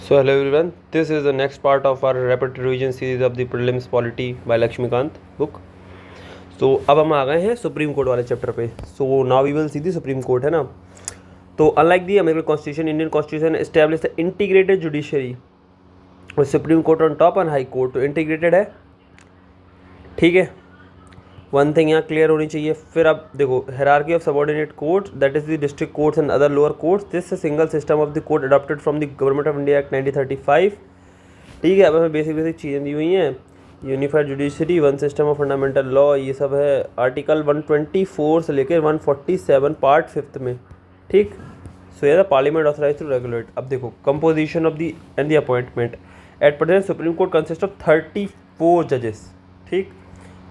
So hello everyone, this is the next part of our rapid revision series of the prelims polity by Lakshmikant book. So अब हम आ गए हैं supreme court वाले chapter पे. So now we will see the supreme court है ना. तो unlike the American constitution, Indian constitution establish the integrated judiciary और supreme court on top and high court. तो इंटीग्रेटेड है, ठीक है. वन थिंग यहाँ क्लियर होनी चाहिए. फिर अब देखो hierarchy of subordinate court, that is the district courts and other lower courts. This single system of the court adopted from the government of India act 1935. ठीक है. अब हमें बेसिक चीज़ें दी हुई हैं. Unified judiciary, one system of fundamental law, ये सब है आर्टिकल 124 से लेकर 147 पार्ट 5 में. ठीक. सो ये पार्लियामेंट ऑथराइज टू रेगुलेट. अब देखो composition of the and the appointment. At present Supreme Court consist of 34 जजेस. ठीक.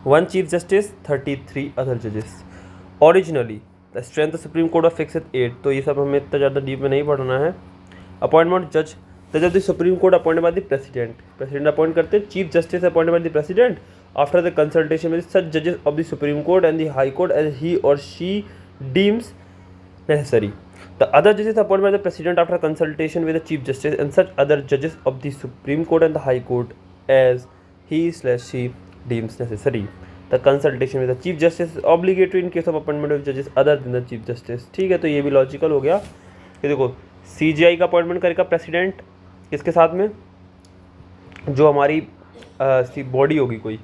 1 Chief Justice, 33 other judges. Originally, the strength of Supreme Court was fixed at 8. तो ये सब हमें इतना ज़्यादा डीप में नहीं पढ़ना है. Appointment judge, the judge of the Supreme Court appointed by the President. President appoint करते हैं. Chief Justice appointed by the President after the consultation with such judges of the Supreme Court and the High Court as he or she deems necessary. The other judges appointed by the President after consultation with the Chief Justice and such other judges of the Supreme Court and the High Court as he/she deems necessary. The consultation with the Chief Justice is obligatory in case of appointment of judges other than the Chief Justice. ठीक है. तो ये भी logical हो गया कि देखो CGI का अपॉइंटमेंट करेगा प्रेसिडेंट किसके साथ में, जो हमारी बॉडी होगी, कोई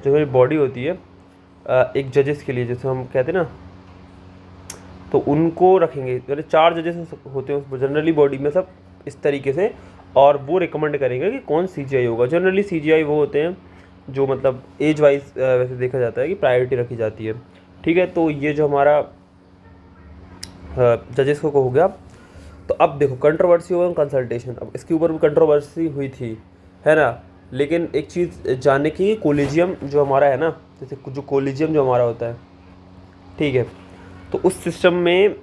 जो हमारी बॉडी होती है एक जजेस के लिए, जैसे हम कहते हैं ना, तो उनको रखेंगे. जैसे 4 जजेस होते हैं उस जनरली बॉडी में सब इस तरीके से, और वो रिकमेंड करेंगे कि कौन CGI होगा. जनरली CGI वो होते हैं जो मतलब एज वाइज वैसे देखा जाता है कि प्रायोरिटी रखी जाती है. ठीक है. तो ये जो हमारा जजेस को हो गया. तो अब देखो कंट्रोवर्सी हुआ कंसल्टेशन. अब इसके ऊपर भी कंट्रोवर्सी हुई थी, है ना. लेकिन एक चीज़ जानने की, कोलिजियम जो हमारा है ना, जैसे जो कोलिजियम जो हमारा होता है, ठीक है, तो उस सिस्टम में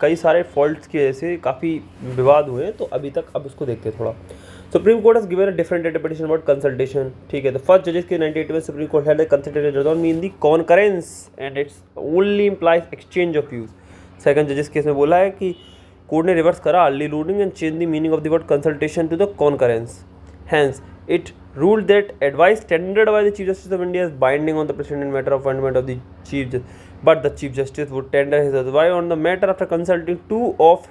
कई सारे फॉल्ट्स की वजह से काफ़ी विवाद हुए. तो अभी तक अब उसको देखते हैं थोड़ा. Supreme Court has given a different interpretation about consultation. ठीक है. द फर्स्ट जजेस के 98 में Supreme Court had consultation does not mean the concurrence and it's only implies exchange of views. Second जजेस केस में बोला है कि कोर्ट ने रिवर्स करा early ruling and change the meaning of the word consultation to the concurrence. Hence it ruled that advice tendered by the Chief Justice of India is binding on the President in matter of appointment of the Chief Justice, but the Chief Justice would tender his advice on the matter after consulting 2 of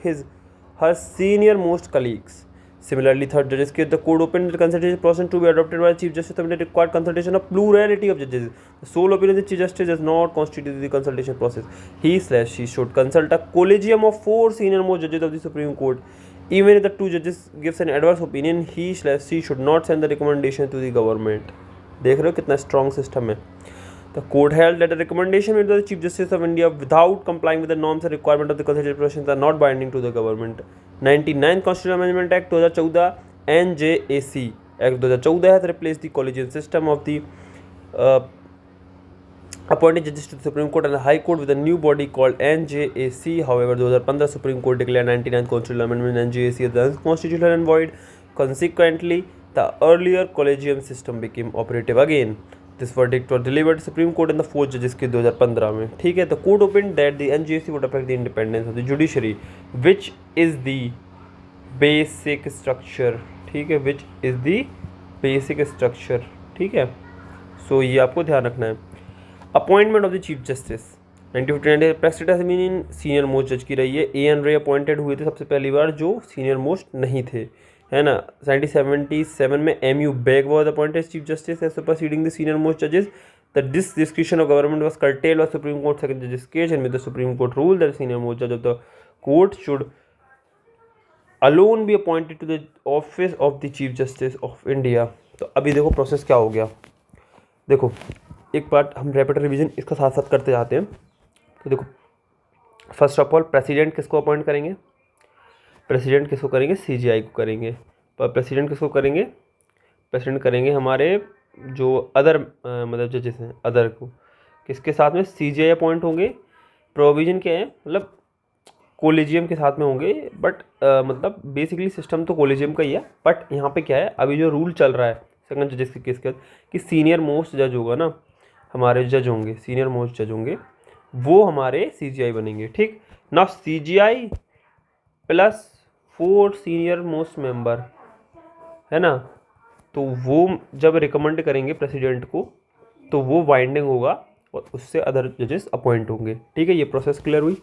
her senior most colleagues. Similarly, third judges case, the court opened the consultation process to be adopted by the Chief Justice of India required consultation of plurality of judges. The sole opinion of the Chief Justice does not constitute the consultation process. He/she should consult a collegium of 4 senior most judges of the Supreme Court. Even if the 2 judges gives an adverse opinion, he/she should not send the recommendation to the government. देख रहे हो कितना strong system है. The court held that the recommendation made by the Chief Justice of India without complying with the norms and requirement of the constitutional procedures are not binding to the government. 99th Constitutional Amendment Act 2014 NJAC Act 2014 has replaced the collegial system of the appointing judges to the Supreme Court and the High Court with a new body called NJAC. However, 2015 Supreme Court declared 99th Constitutional Amendment NJAC as unconstitutional and void. Consequently, the earlier collegium system became operative again. This verdict was delivered to Supreme Court and the 4 judges के 2015 में. ठीक है. The court opened that the NJAC would affect the independence of the judiciary, which is the basic structure. ठीक है. Which is the basic structure. ठीक है. So ये आपको ध्यान रखना है. Appointment of the chief justice 1959 president mean senior most जज की रही है. A.N. Ray अपॉइंटेड हुए थे सबसे पहली बार, जो सीनियर मोस्ट नहीं थे, है ना. 1977 में M.U. Beg was appointed chief justice as superseding the senior most जजेस. The discretion of government was curtailed by supreme court second जजेस case and with the supreme court rule that senior most जज of the court should alone be appointed to the office of the chief justice of India. तो अभी देखो process क्या हो गया. देखो एक पार्ट हम रैपिड रिवीजन इसका साथ साथ करते जाते हैं. तो देखो फर्स्ट ऑफ ऑल प्रेसिडेंट किसको अपॉइंट करेंगे, प्रेसिडेंट किसको करेंगे, CGI को करेंगे. पर प्रेसिडेंट किसको करेंगे, प्रेसिडेंट करेंगे हमारे जो अदर मतलब जजेस हैं, अदर को किसके साथ में CGI अपॉइंट होंगे. प्रोविजन क्या है, मतलब कोलिजियम के साथ में होंगे, बट मतलब बेसिकली सिस्टम तो कोलिजियम का ही है. बट यहाँ पे क्या है, अभी जो रूल चल रहा है सेकंड जजेस के केस के कि सीनियर मोस्ट जज होगा ना, हमारे जज होंगे, सीनियर मोस्ट जज होंगे, वो हमारे CGI बनेंगे. ठीक ना. CGI plus 4 senior most member, है ना, तो वो जब रिकमेंड करेंगे प्रेसिडेंट को तो वो बाइंडिंग होगा और उससे अदर जजेस अपॉइंट होंगे। ठीक है, ये प्रोसेस क्लियर हुई।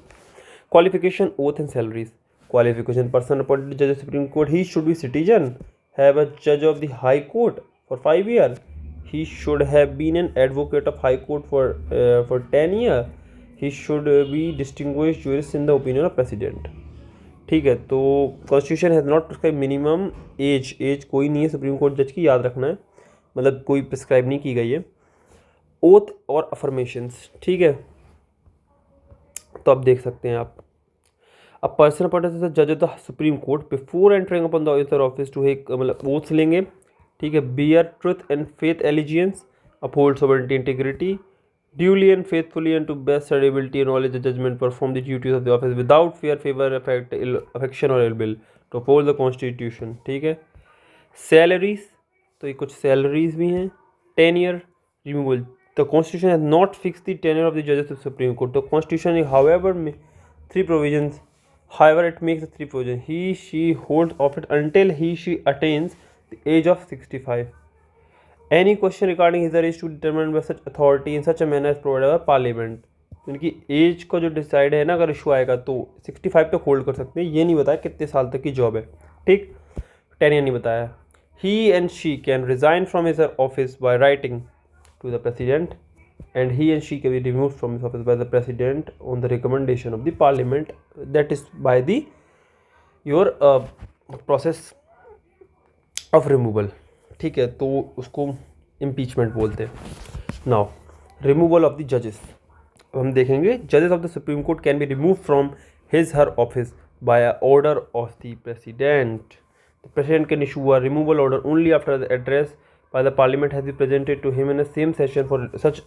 Qualification, oath and salaries. Qualification, person appointed जज supreme court, he should be citizen, have a जज of the High court for 5 year, he should have been an advocate of high court for 10 year, he should be distinguished jurist in the opinion of president। ठीक है, तो constitution has not prescribe minimum age कोई नहीं है Supreme court जज की, याद रखना है, मतलब कोई प्रिस्क्राइब नहीं की गई है। ओथ और अफर्मेशंस, ठीक है, तो आप देख सकते हैं आप, अ पर्सन अपॉइंटेड एज जज of the supreme Court before entering upon the officer office to एक, मतलब ओथ्स लेंगे, ठीक है, bear truth and faith allegiance, uphold sovereignty integrity, duly and faithfully and to best ability and knowledge and judgment perform the duties of the office without fear, favor, affection or ill will, to uphold the constitution। ठीक है, salaries, तो ये कुछ salaries भी हैं। Tenure, removal, the constitution has not fix the tenure of the जजेस of supreme court, तो constitution however 3 provisions, however it makes the 3 provisions, he she holds office until he she attains the age of 65। Any question regarding his age to determine by such authority in such a manner as provided by parliament। उनकी as को जो decide है ना, अगर issue आएगा तो 65 तक hold कर सकते हैं, ये नहीं बताया कितने साल तक की जॉब है। ठीक, 10 ईयर नहीं बताया। He and she can resign from his office by writing to the president and he and she can be removed from his office by the president on the recommendation of the parliament, that is by the your process of removal। ठीक है, तो उसको impeachment बोलते हैं। Now removal of the जजेस, अब हम देखेंगे जजेस of the supreme Court can be remove from his her office by order of the president. The president can issue a removal order only after the address by the parliament has been presented to him in the same session for such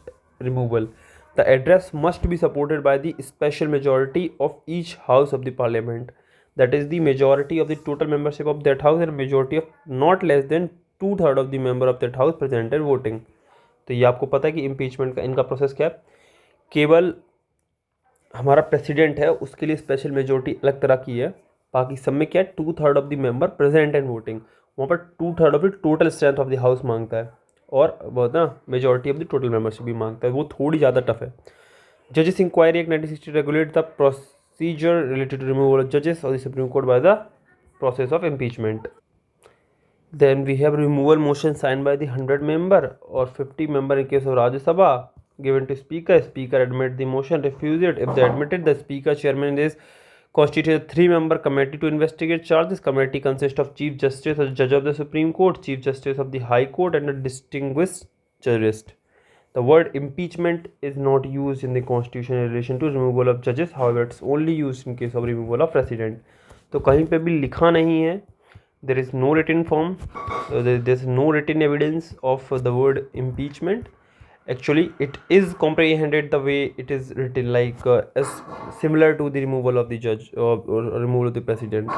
removal। The address must be supported by the special majority of each house of the parliament, that is the majority of the total membership of that house and majority of not less than 2/3 of the member of that house present and voting। तो ये आपको पता है कि impeachment का इनका process क्या है, केवल हमारा प्रेसिडेंट है उसके लिए स्पेशल मेजोरिटी अलग तरह की है, बाकी सब में क्या है 2/3 of the member present and voting, वहाँ पर 2/3 of the total strength of the house मांगता है, और बहुत ना majority of the total membership भी मांगता है, वो थोड़ी ज़्यादा टफ है। जजेस inquiry act 1960 regulate the procedure related to removal of जजेस of the supreme court by the process of impeachment. Then we have removal motion signed by the 100 member or 50 member in case of Rajya Sabha given to speaker. Speaker admit the motion, refuse it. If they admitted, the speaker chairman is constituted a 3-member committee to investigate charges. Committee consists of Chief Justice, a judge of the Supreme Court, Chief Justice of the High Court, and a distinguished jurist. The word impeachment is not used in the Constitution in relation to removal of judges. However, it's only used in case of removal of president। तो कहीं पे भी लिखा नहीं है, there is no written form, there's no written evidence of the word impeachment। Actually it is comprehended the way it is written, like as similar to the removal of the judge or removal of the president।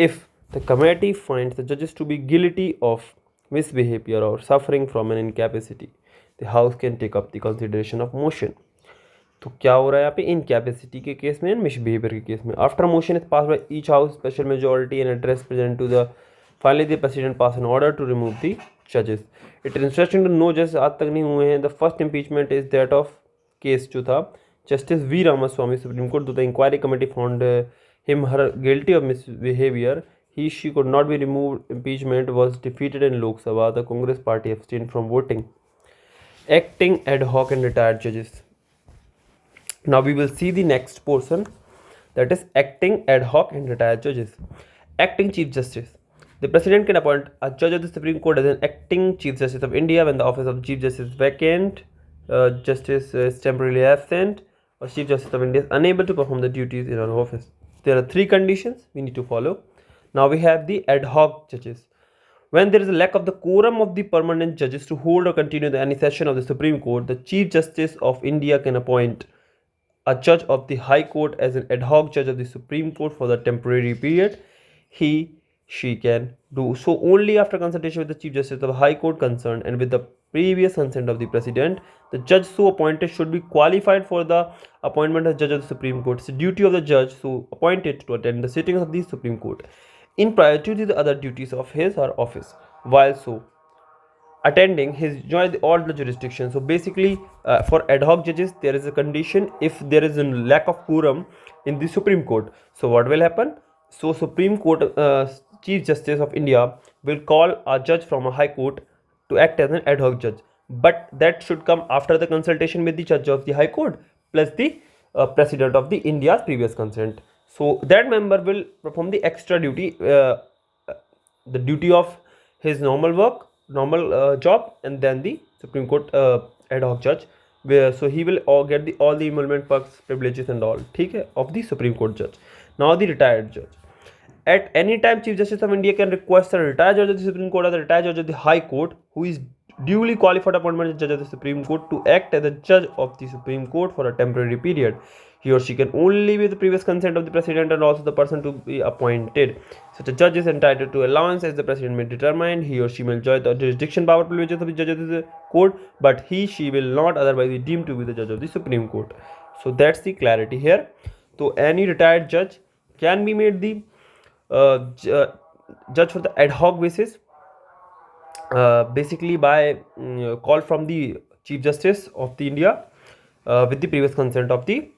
If the committee finds the judges to be guilty of misbehavior or suffering from an incapacity, the house can take up the consideration of motion। तो क्या हो रहा है यहाँ पे, incapacity के case में, misbehaviour के केस में। After motion is pass by each house special majority and address present to the finally the president pass an order to remove the जजेस। It is interesting to know, जज आज तक नहीं हुए हैं। The first impeachment is that of case जो था justice V Ramaswami supreme court, the inquiry committee found him her guilty of misbehaviour, he she could not be removed, impeachment was defeated in Lok Sabha, the Congress party abstained from voting। Acting ad hoc and retired judges। Now we will see the next portion, that is acting ad hoc and retired judges। Acting Chief Justice, the President can appoint a judge of the Supreme Court as an acting Chief Justice of India when the office of Chief Justice is vacant, Justice is temporarily absent, or Chief Justice of India is unable to perform the duties in our office। There are 3 conditions we need to follow। Now we have the ad hoc judges। When there is a lack of the quorum of the permanent judges to hold or continue any session of the Supreme Court, the Chief Justice of India can appoint a judge of the High Court as an ad hoc judge of the Supreme Court for the temporary period। She can do so only after consultation with the Chief Justice of the High Court concerned and with the previous consent of the president. The judge so appointed should be qualified for the appointment as judge of the Supreme Court. It's the duty of the judge so appointed to attend the sittings of the Supreme Court in priority to the other duties of his or office. While so attending his join all the jurisdictions. So basically, for ad hoc judges, there is a condition if there is a lack of quorum in the Supreme Court. So what will happen? So Supreme Court Chief Justice of India will call a judge from a High Court to act as an ad hoc judge, but that should come after the consultation with the judge of the High Court plus the president of the India's previous consent. So that member will perform the extra duty, the duty of his normal work, normal job, and then the Supreme Court ad hoc judge, where so he will get all the emolument perks, privileges and all, ठीक है, of the Supreme Court judge. Now the retired judge. At any time, Chief Justice of India can request a retired judge of the Supreme Court or the retired judge of the High Court who is duly qualified appointment as judge of the Supreme Court to act as a judge of the Supreme Court for a temporary period. He or she can only with the previous consent of the president and also the person to be appointed. Such a judge is entitled to allowance as the president may determine. He or she may enjoy the jurisdiction power privileges of the judge of the court, but he/she will not otherwise be deemed to be the judge of the Supreme Court. So that's the clarity here. So any retired judge can be made the judge for the ad hoc basis, basically by call from the Chief Justice of the India with the previous consent of the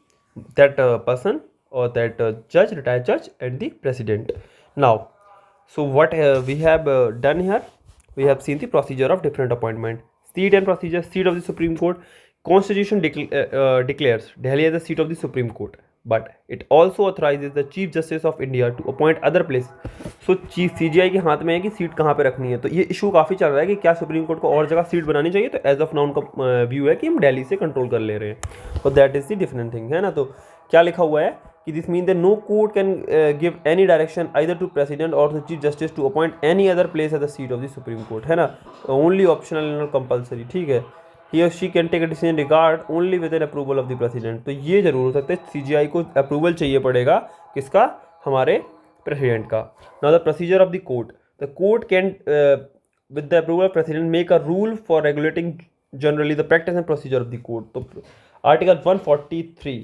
that person or that judge, retired judge, and the president. Now, so what we have done here, we have seen the procedure of different appointment, seat and procedure. Seat of the Supreme Court. Constitution declares Delhi as the seat of the Supreme Court, but it also authorizes the Chief Justice of India to appoint other places. So chief CGI के हाथ में है कि seat कहाँ पे रखनी है. तो ये इशू काफ़ी चल रहा है कि क्या सुप्रीम कोर्ट को और जगह सीट बनानी चाहिए. तो एज ऑफ नाउ उनका व्यू है कि हम दिल्ली से कंट्रोल कर ले रहे हैं. तो that is the different thing है ना. तो क्या लिखा हुआ है कि this mean that no court can give any direction either to president और to chief justice to appoint any other place at the seat of the supreme court, है ना. ओनली ऑप्शनल एंड कंपल्सरी, ठीक है. He और she can take a decision regard only with an approval of the president. तो ये जरूर हो सकता है CGI को अप्रूवल चाहिए पड़ेगा किसका, हमारे प्रेसिडेंट का. Now the procedure of the court. The court can with the approval of president make a rule for regulating generally the practice and procedure of the court. तो article 143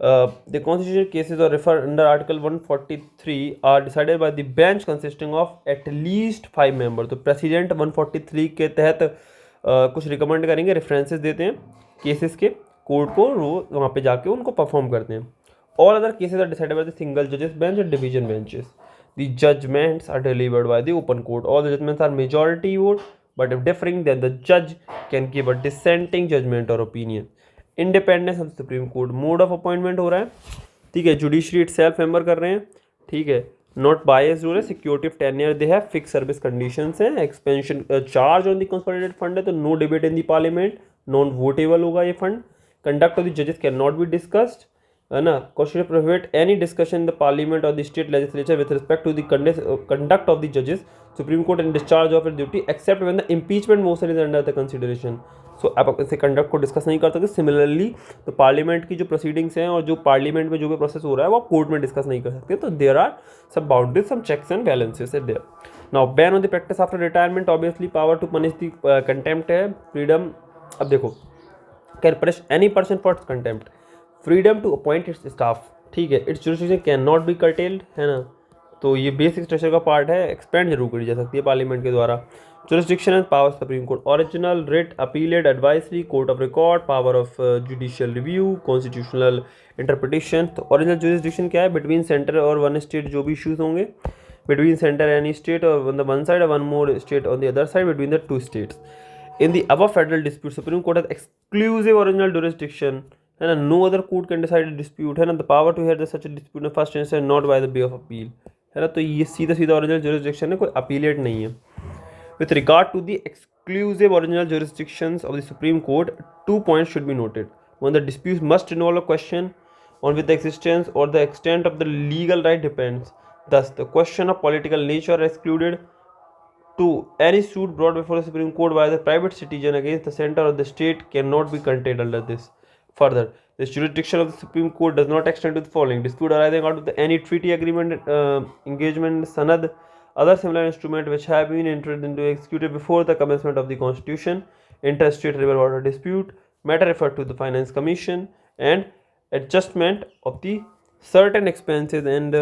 the constitutional cases or refer under article 143 are decided by the bench consisting of at least 5 members. तो president 143 के तहत कुछ recommend करेंगे, references देते हैं cases के, court को वो वहाँ पे जाके उनको परफॉर्म करते हैं. All other cases are decided by the single जजेस बेंच और division benches. The judgments are delivered by the open court. All the judgments are majority vote, but if differing then the जज can give a dissenting judgment और opinion. Independence of supreme court. Mode of appointment हो रहा है, ठीक है. Judiciary it self member कर रहे हैं, ठीक है. नॉट बायस रूल है. सिक्योरिटी ऑफ टेन्योर दे है, फिक्स सर्विस कंडीशंस हैं. Expansion charge on the consolidated fund है, तो no debate in the parliament, non votable होगा ये फंड. कंडक्ट ऑफ द जजेस कैन नॉट बी डिस्कस्ड, है ना. Constitution prohibit any discussion in the parliament और the state legislature with respect to the conduct of the जजेस supreme court and discharge of it duty except when the impeachment motion is under the consideration. So आप इसे conduct को discuss नहीं कर सकते. Similarly तो parliament की जो प्रोसीडिंग्स हैं और जो पार्लियामेंट में जो भी प्रोसेस हो रहा है वो कोर्ट में डिस्कस नहीं कर सकते. तो there are some boundaries, some checks and balances है there. Now ban on the practice after retirement. Obviously power to punish the contempt है. फ्रीडम, अब देखो, can punish any person for contempt. Freedom to appoint its staff, ठीक है. Its jurisdiction can not be curtailed, है ना. तो ये बेसिक स्ट्रक्चर का पार्ट है, एक्सपेंड जरूर करी जा सकती है पार्लियामेंट के द्वारा. Jurisdiction and power Supreme Court. Original, writ, appellate, advisory, court of record, power of judicial review, constitutional interpretation. तो ओरिजिनल जुरिसडिक्शन क्या है, बिटवीन सेंटर और वन स्टेट जो भी इश्यूज होंगे, बिटवीन सेंटर एनी स्टेट और ऑन द वन साइड और one more state on the other side, between the two states. In the above federal dispute Supreme Court has exclusive original jurisdiction, है ना. No other court can decide dispute, है ना. The power to hear the such dispute in first instance not by the way of appeal, है ना. तो ये सीधा सीधा ओरिजिनल जुरिसडिक्शन है, कोई अपीलेट नहीं है. With regard to the exclusive original jurisdictions of the Supreme Court, 2 points should be noted. One, the dispute must involve a question on which the existence or the extent of the legal right depends. Thus, the question of political nature are excluded. 2, any suit brought before the Supreme Court by the private citizen against the center or the state cannot be contained under this. Further, the jurisdiction of the Supreme Court does not extend to the following: dispute arising out of any treaty, agreement, engagement, sanad, other similar instrument which have been entered into executed before the commencement of the constitution. interstate river water dispute, matter referred to the Finance Commission, and adjustment of the certain expenses and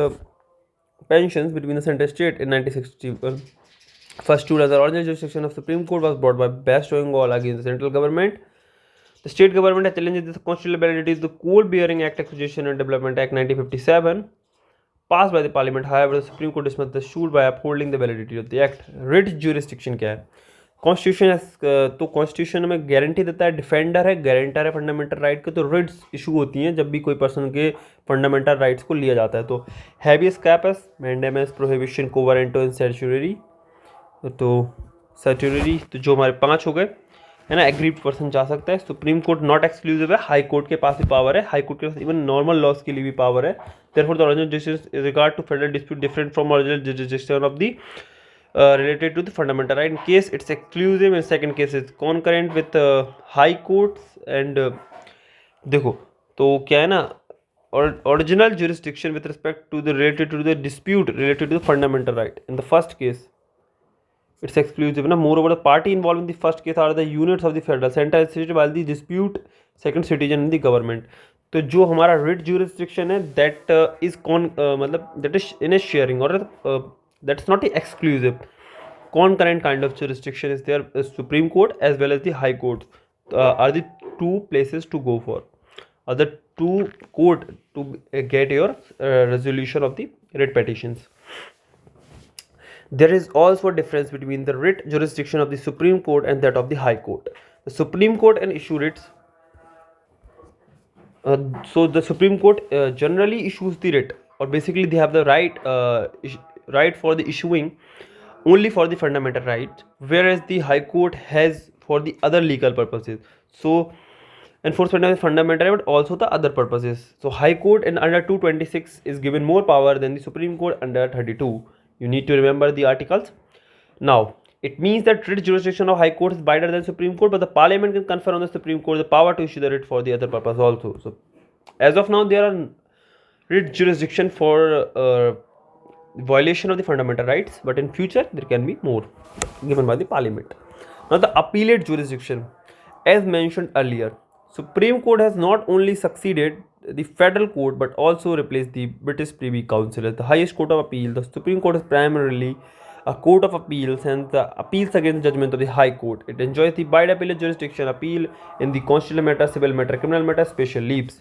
pensions between the center state in 1961. First suit as the original jurisdiction of Supreme Court was brought by Best Bengal against the central government. The state government has challenged the constitutional validity of the Coal Bearing Act Acquisition and Development Act 1957 passed by the Parliament. However, the Supreme Court dismissed the suit by upholding the validity of the act. Writ jurisdiction क्या है? Constitution तो constitution में guarantee देता है, defender है, guarantor है fundamental right के, तो रिट्स इशू होती हैं जब भी कोई पर्सन के फंडामेंटल राइट्स को लिया जाता है. तो हैबियस कैपस, मैंडेमस, प्रोहिबिशन, कोवरेंटो एंड सर्चुरी. तो सर्चुरी तो जो हमारे 5 हो गए है ना, एग्रीड पर्सन जा सकता है. सुप्रीम कोर्ट नॉट एक्सक्लूसिव है, हाई कोर्ट के पास भी पावर है, हाई कोर्ट के पास इवन नॉर्मल लॉज के लिए भी पावर है. Therefore the original jurisdiction is regard to federal dispute different from original jurisdiction of the related to the fundamental right. In case it's exclusive, and second case is concurrent with high courts. And देखो तो क्या है ना, original jurisdiction with respect to the related to the dispute related to the fundamental right. In the first case it's exclusive na. Moreover, the party involved in the first case are the units of the federal center state, while the dispute second citizen in the government. तो जो हमारा writ jurisdiction है that is मतलब that is in a sharing or that's not exclusive. Concurrent kind of jurisdiction is there. Supreme Court as well as the High Court are the two places to go for, are the two court to get your resolution of the writ petitions. There is also a difference between the writ jurisdiction of the Supreme Court and that of the High Court. The Supreme Court and issue writs. So the Supreme Court generally issues the writ, or basically they have the right for the issuing only for the fundamental right, whereas the High Court has for the other legal purposes. So enforcement of the fundamental right, but also the other purposes. So High Court in under 226 is given more power than the Supreme Court under 32. You need to remember the articles. Now it means that writ jurisdiction of High Court is wider than Supreme Court, but the Parliament can confer on the Supreme Court the power to issue the writ for the other purpose also. So as of now there are writ jurisdiction for violation of the fundamental rights, but in future there can be more given by the Parliament. Now the appellate jurisdiction, as mentioned earlier, Supreme Court has not only succeeded the federal court but also replaced the British Privy Council as the highest court of appeal. The Supreme Court is primarily a court of appeals and the appeals against the judgment of the High Court. It enjoys the wide appellate jurisdiction, appeal in the constitutional matter, civil matter, criminal matter, special leaves.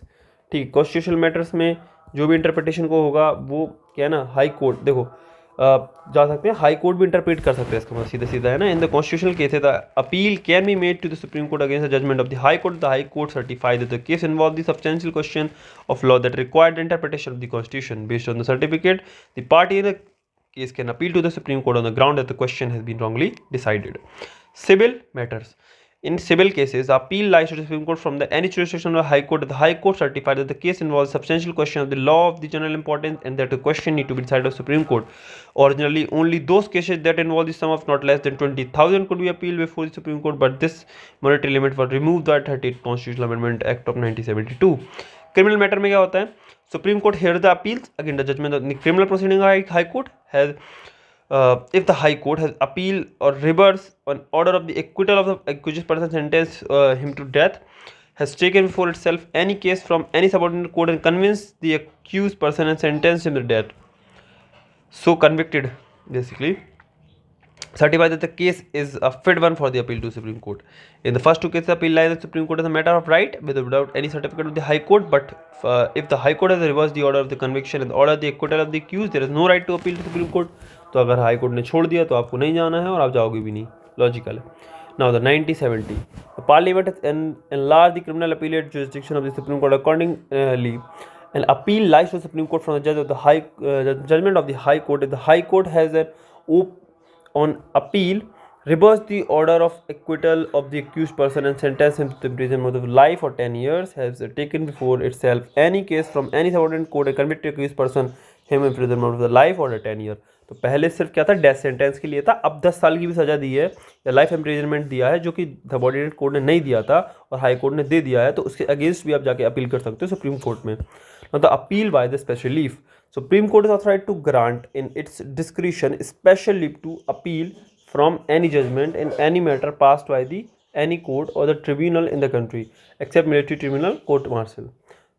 ठीक, constitutional matters में जो भी interpretation को होगा वो क्या है ना, हाई कोर्ट देखो जा सकते हैं, हाई कोर्ट भी इंटरप्रेट कर सकते हैं इसका मतलब सीधा सीधा है ना. In the constitutional case the appeal can be made to the supreme Court against the judgment of the High Court. The High Court certify that the case involve the substantial question of law that required interpretation of the constitution. Based on the certificate the party in the case can appeal to the Supreme Court on the ground that the question has been wrongly decided. Civil matters. In civil cases, the appeal lies to the Supreme Court from the any jurisdiction of the High Court. The High Court certified that the case involves substantial question of the law of the general importance and that the question need to be decided of Supreme Court. Originally, only those cases that involve the sum of not less than 20,000 could be appealed before the Supreme Court, but this monetary limit was removed by 38th Constitutional Amendment Act of 1972. Criminal matter में क्या होता है, Supreme Court hear the appeals against the judgment of criminal proceeding. High Court has if the High Court has appeal or reverse an order of the acquittal of the accused person, sentenced him to death, has taken before itself any case from any subordinate court and convinced the accused person and sentenced him to death, so convicted basically, certify that the case is a fit one for the appeal to Supreme Court. In the first two cases, appeal lies at the Supreme Court as a matter of right without any certificate of the High Court, but if the High Court has reversed the order of the conviction and order the acquittal of the accused, there is no right to appeal to the Supreme Court. तो अगर high court ने छोड़ दिया तो आपको नहीं जाना है और आप जाओगे भी नहीं, लॉजिकल है. Now the 1970, the Parliament has enlarged the criminal appellate jurisdiction of the Supreme Court accordingly. An appeal lies to the Supreme Court from the judge of the judgment of the High Court. If the High Court has on appeal reversed the order of acquittal of the accused person and sentenced him to imprisonment of life or 10 years, has taken before itself any case from any subordinate court and convicted accused person him imprisonment of the life or 10 year. तो पहले सिर्फ क्या था, death sentence के लिए था, अब 10 साल की भी सज़ा दी है या लाइफ इम्प्रिजनमेंट दिया है जो कि सबऑर्डिनेट कोर्ट ने नहीं दिया था और हाई कोर्ट ने दे दिया है, तो उसके अगेंस्ट भी आप जाके अपील कर सकते हो सुप्रीम कोर्ट में. मतलब appeal by the special leave. Supreme Court is authorised to grant in its discretion special leave to appeal from any judgment in any matter passed by the any court or the tribunal in the country except military tribunal, court martial.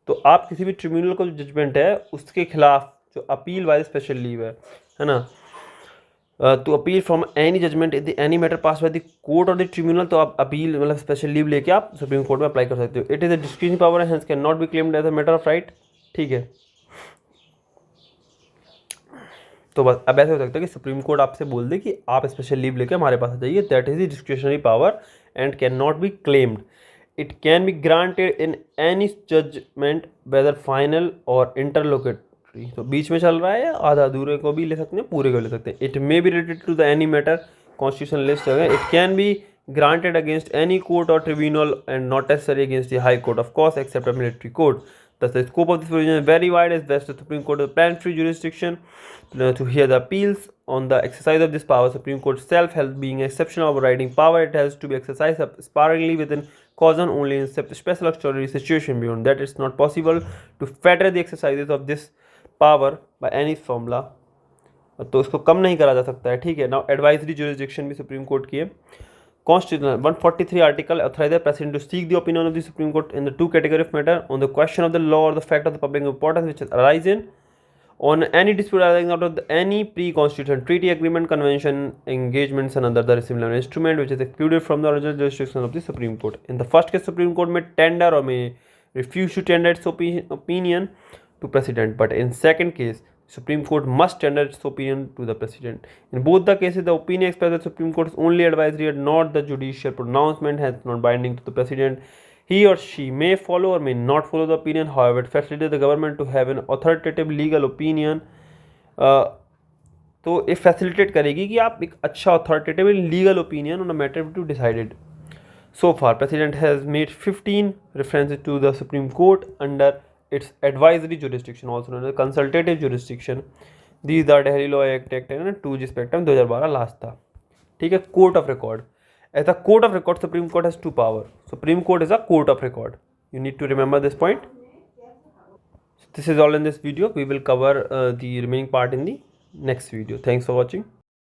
तो आप किसी भी tribunal का जो judgement है उसके खिलाफ जो अपील वाली स्पेशल लीव है ना, to appeal from any judgment in any matter pass by the court और द ट्रिब्यूनल, तो आप अपील मतलब स्पेशल लीव लेके आप सुप्रीम कोर्ट में अप्लाई कर सकते हो. It is a discretionary power hence can not be claimed as a matter of right. ठीक है, तो बस अब ऐसे हो सकता है कि सुप्रीम कोर्ट आपसे बोल दे कि आप स्पेशल लीव लेके हमारे पास आ जाइए. That is the discretionary power and can not be claimed. It can be granted in any judgment whether final और इंटरलोकेटरी. तो बीच में चल रहा है या आधा अधूरे को भी ले सकते हैं, पूरे को ले सकते हैं. It may be related to the any matter constitution list है. It can be granted against any court or tribunal and not necessarily against the high court of course except a military court. Thus the scope of this provision is very wide as best the Supreme Court of plenary jurisdiction to hear the appeals on the exercise of this power. Supreme Court itself has being exceptional overriding power. It has to be exercised sparingly within caution only in special extraordinary situation. Beyond that it's not possible to fetter the exercises of this power by any formula. तो इसको कम नहीं करा जा सकता है. ठीक है, now advisory jurisdiction भी सुप्रीम कोर्ट की है. Constitutional 143 article authorize the president to seek the opinion of the Supreme Court in the two category of matter on the question of the law or the fact of the public importance which arise in on any dispute arising out of any pre-constitution treaty, agreement, convention, engagements and other similar instrument which is excluded from the original jurisdiction of the Supreme Court. In the first case, Supreme Court may tender or may refuse to tender its opinion to president, but in second case Supreme Court must tender its opinion to the President. In both the cases, the opinion expressed by the Supreme Court is only advisory and not the judicial pronouncement, hence not binding to the President. He or she may follow or may not follow the opinion. However, it facilitates the government to have an authoritative legal opinion. तो ये facilitate करेगी कि आप एक अच्छा authoritative legal opinion on a matter to decided. So far, President has made 15 references to the Supreme Court under its advisory jurisdiction, also known as consultative jurisdiction. These are Delhi Law Act and 2G Spectrum 2012 last था. ठीक है, court of record. As a court of record Supreme Court has two power. Supreme Court is a court of record. You need to remember this point. This is all in this video. We will cover the remaining part in the next video. Thanks for watching.